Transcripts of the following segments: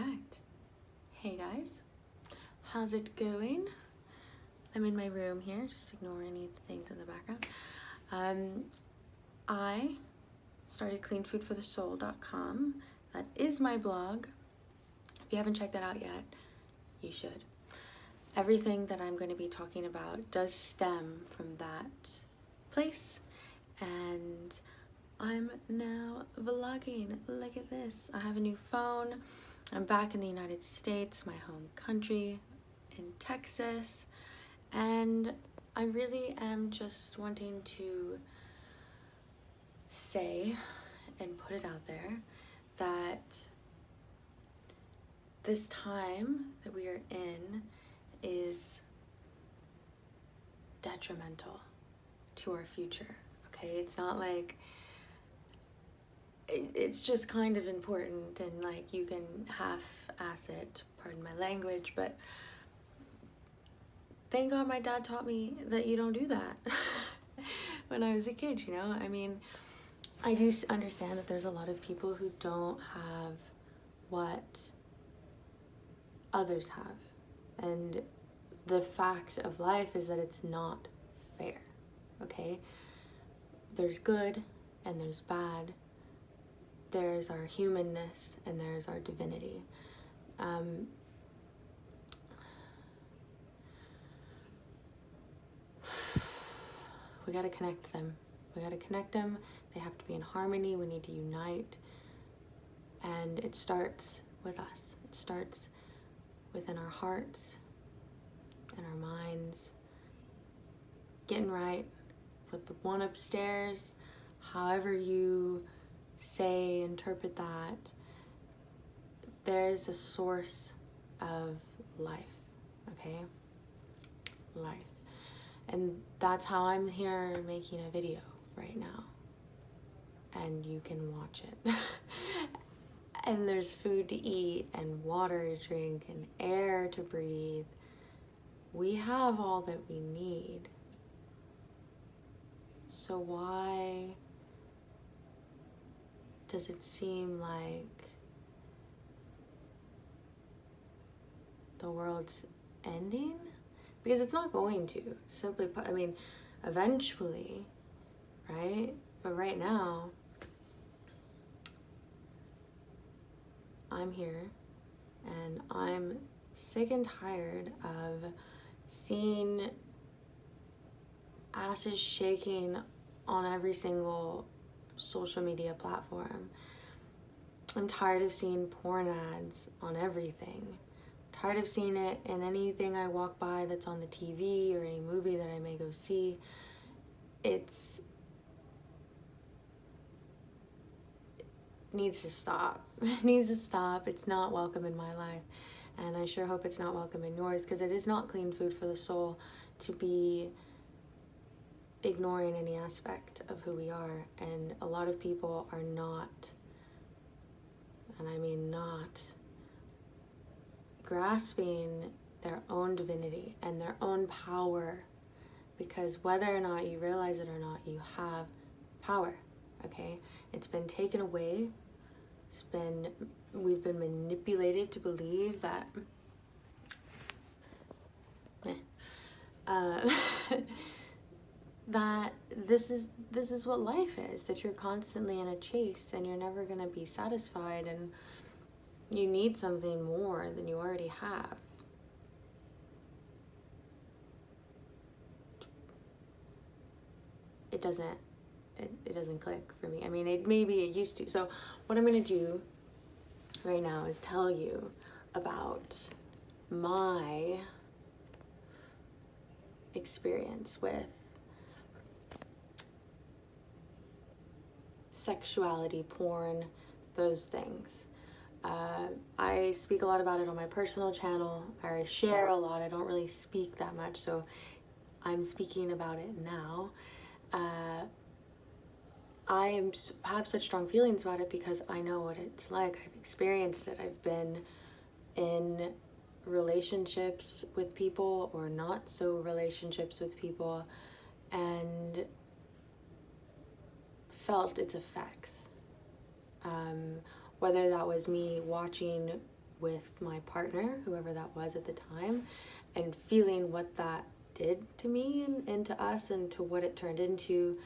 Alright. Hey guys, how's it going? I'm in my room here, just ignore any things in the background. I started cleanfoodforthesoul.com. That is my blog. If you haven't checked that out yet, you should. Everything that I'm going to be talking about does stem from that place, and I'm now vlogging. Look at this. I have a new phone. I'm back in the United States, my home country, in Texas, and I really am just wanting to say and put it out there that this time that we are in is detrimental to our future, okay? It's not like, it's just kind of important, and like you can half-ass it, pardon my language, but thank God my dad taught me that you don't do that when I was a kid, you know? I mean, I do understand that there's a lot of people who don't have what others have, and the fact of life is that it's not fair, okay? There's good and there's bad. There's our humanness and there's our divinity. We gotta connect them. We gotta connect them. They have to be in harmony. We need to unite. And it starts with us. It starts within our hearts and our minds. Getting right with the one upstairs, however you say, interpret that. There's a source of life, okay? Life. And that's how I'm here making a video right now. And you can watch it. And there's food to eat and water to drink and air to breathe. We have all that we need. So why does it seem like the world's ending? Because it's not going to. Simply put, I mean, eventually, right? But right now, I'm here and I'm sick and tired of seeing asses shaking on every single social media platform. I'm tired of seeing porn ads on everything. I'm tired of seeing it in anything I walk by that's on the TV or any movie that I may go see. It needs to stop. It needs to stop. It's not welcome in my life. And I sure hope it's not welcome in yours, because it is not clean food for the soul to be ignoring any aspect of who we are. And a lot of people are not, and I mean not, grasping their own divinity and their own power, because whether or not you realize it or not, you have power, okay? It's been taken away. We've been manipulated to believe that that this is what life is, that you're constantly in a chase and you're never going to be satisfied, and you need something more than you already have. It doesn't click for me. I mean, maybe it used to. So what I'm going to do right now is tell you about my experience with sexuality, porn, those things. I speak a lot about it on my personal channel. I share a lot. I don't really speak that much, so I'm speaking about it now. I have such strong feelings about it because I know what it's like. I've experienced it. I've been in relationships with people or not so relationships with people and felt its effects. Whether that was me watching with my partner, whoever that was at the time, and feeling what that did to me and to us and to what it turned into.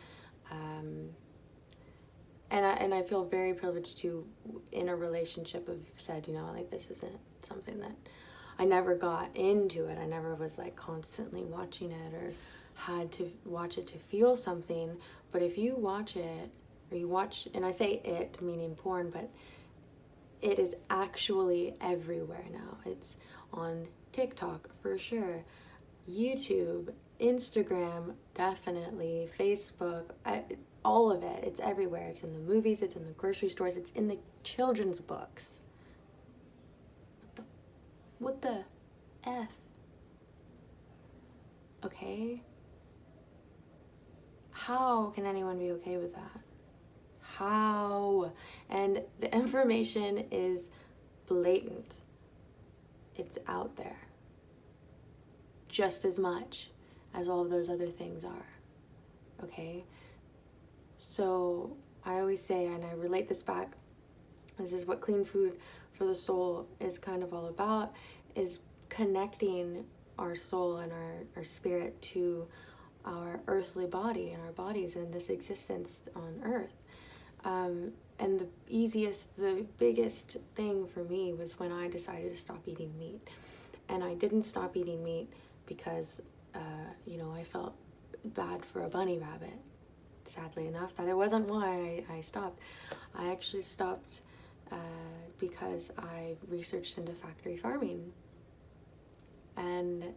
And I feel very privileged to, in a relationship, have said, you know, like, this isn't something that I never got into it. I never was like constantly watching it or had to watch it to feel something. But if you watch it, or you watch, and I say it meaning porn, but it is actually everywhere now. It's on TikTok for sure, YouTube, Instagram, definitely, Facebook, all of it. It's everywhere. It's in the movies, it's in the grocery stores, it's in the children's books. What the F? Okay? How can anyone be okay with that? How? And the information is blatant. It's out there. Just as much as all of those other things are. Okay? So I always say, and I relate this back, this is what Clean Food for the Soul is kind of all about, is connecting our soul and our spirit to our earthly body and our bodies and this existence on earth. And the biggest thing for me was when I decided to stop eating meat. And I didn't stop eating meat because, I felt bad for a bunny rabbit. Sadly enough, that it wasn't why I stopped. I actually stopped because I researched into factory farming. And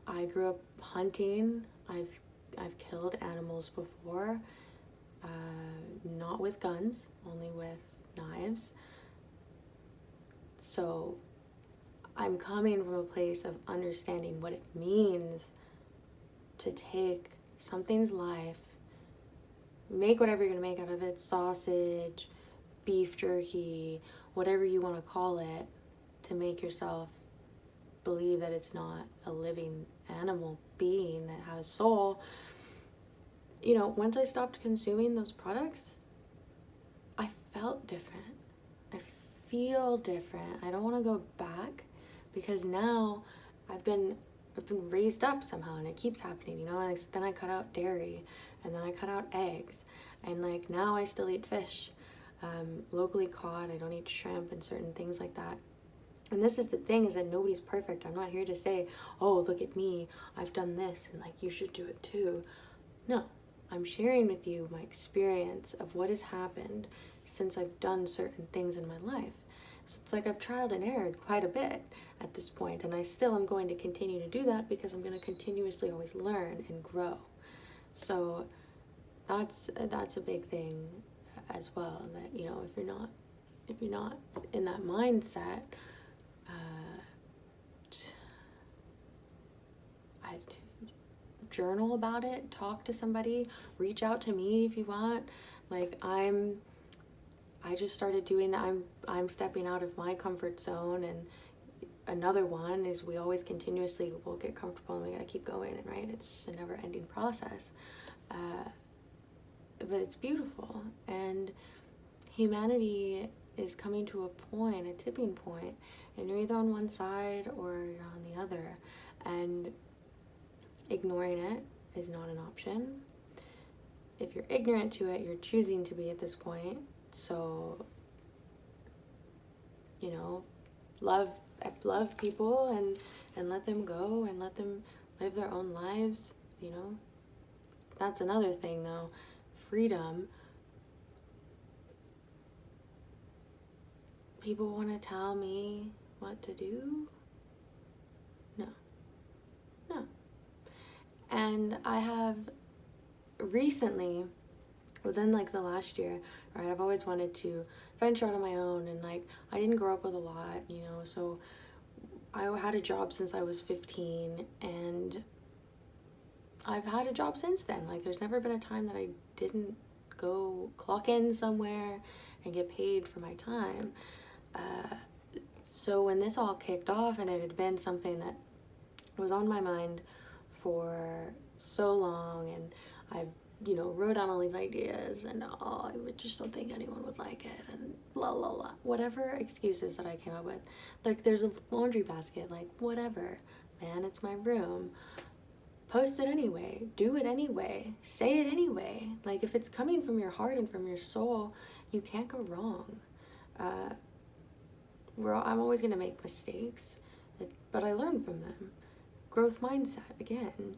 I grew up hunting. I've killed animals before, not with guns, only with knives. So I'm coming from a place of understanding what it means to take something's life, make whatever you're gonna make out of it, sausage, beef jerky, whatever you want to call it, to make yourself believe that it's not a living animal being that had a soul. Once I stopped consuming those products, I felt different. I feel different. I don't want to go back, because now I've been raised up somehow, and it keeps happening. Then I cut out dairy, and then I cut out eggs, and now I still eat fish, locally caught. I don't eat shrimp and certain things like that. And this is the thing, is that nobody's perfect. I'm not here to say, oh, look at me, I've done this, and you should do it too. No, I'm sharing with you my experience of what has happened since I've done certain things in my life. So it's I've trialed and errored quite a bit at this point, and I still am going to continue to do that, because I'm going to continuously always learn and grow. So that's a big thing as well, that if you're not in that mindset, I'd journal about it, talk to somebody, reach out to me if you want. I just started doing that. I'm stepping out of my comfort zone, and another one is we always continuously will get comfortable and we gotta keep going, right? It's just a never-ending process. But it's beautiful, and humanity is coming to a point, a tipping point, and you're either on one side or you're on the other, and ignoring it is not an option. If you're ignorant to it, you're choosing to be at this point. So, love people and let them go and let them live their own lives. That's another thing, though. Freedom. People want to tell me what to do? No. And I have recently, within the last year, right, I've always wanted to venture out on my own, and I didn't grow up with a lot, so I had a job since I was 15, and I've had a job since then. There's never been a time that I didn't go clock in somewhere and get paid for my time. So when this all kicked off, and it had been something that was on my mind for so long, and I've you know, wrote down all these ideas and, oh, I just don't think anyone would like it and blah, blah, blah. Whatever excuses that I came up with. Like, there's a laundry basket, like, whatever. Man, it's my room. Post it anyway. Do it anyway. Say it anyway. Like, if it's coming from your heart and from your soul, you can't go wrong. I'm always going to make mistakes, but I learn from them. Growth mindset, again.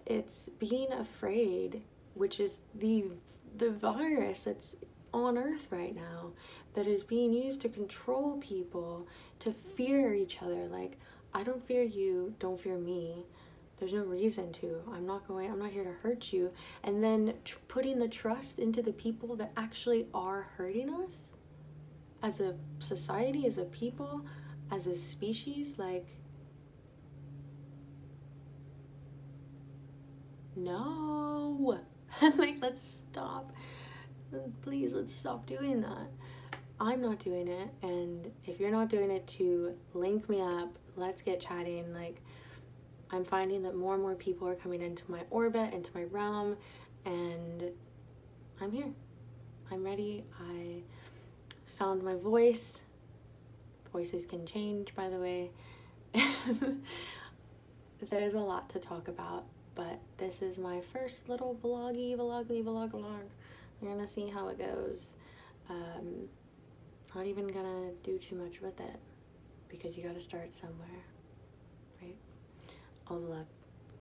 It's being afraid, which is the virus that's on earth right now, that is being used to control people, to fear each other. Like, I don't fear you, don't fear me. There's no reason to. I'm not here to hurt you. And then putting the trust into the people that actually are hurting us as a society, as a people, as a species. Like, no. Like, let's stop. Please, let's stop doing that. I'm not doing it, and if you're not doing it too, link me up. Let's get chatting. Like, I'm finding that more and more people are coming into my orbit, into my realm, and I'm here. I'm ready. I found my voice. Voices can change, by the way. There's a lot to talk about, but this is my first little vlog. We're gonna see how it goes. Not even gonna do too much with it, because you gotta start somewhere, right? All the love.